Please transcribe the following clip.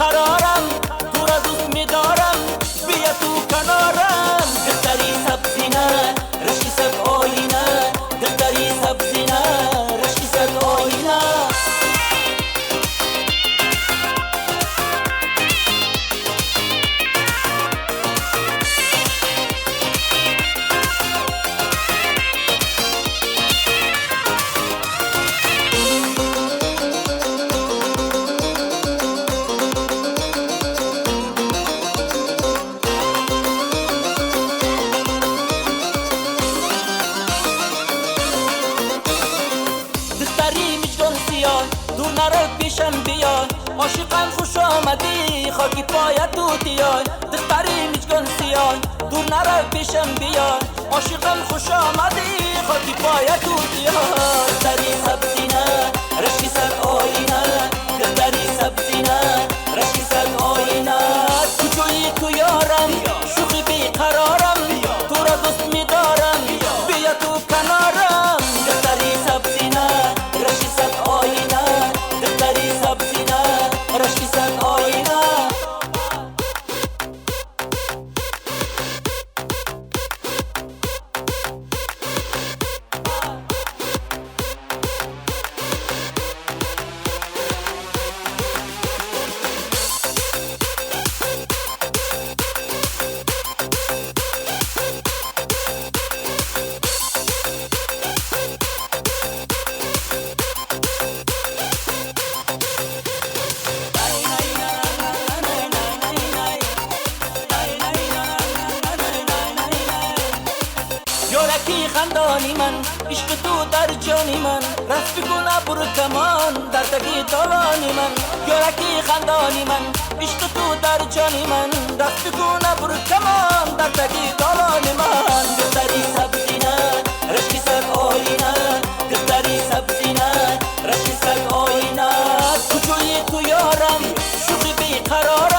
بیقرارم، تو را دوست میدارم، بیا تو کنارم. دلتری سبزی نه رشکی سب آینه، دلتری سبزی نه رشکی سب آینه. دور نرو پیشم بیا، عاشقم خوش آمدی، خاکی پایت توتیای. دختری میچگان سیای، دور نرو پیشم بیا، عاشقم خوش آمدی، خاکی پایت توتیای. دختری سبزی نه رشکی سر آینه، دختری سبزی نه رشکی سر آینه. تو جویی تو یارم، شوخی بیقرارم، تو را دوست میدارم، بیا تو کنارم. دختری سبزی نه رشکی سر آینه، دختری سبزی نه رشکی سر آینه. یارکی خندانی من، عشق تو در جانی من، رفت بگونه برو کمان در تگی دالانی من. یارکی خندانی من، عشق تو در جانی من، رفت بگونه برو کمان در تگی دالانی من. دختری سبزی نه رشکی سر آینه، دختری سبزی نه رشکی سر آینه. تو جویی تو یارم، شوخی بیقرار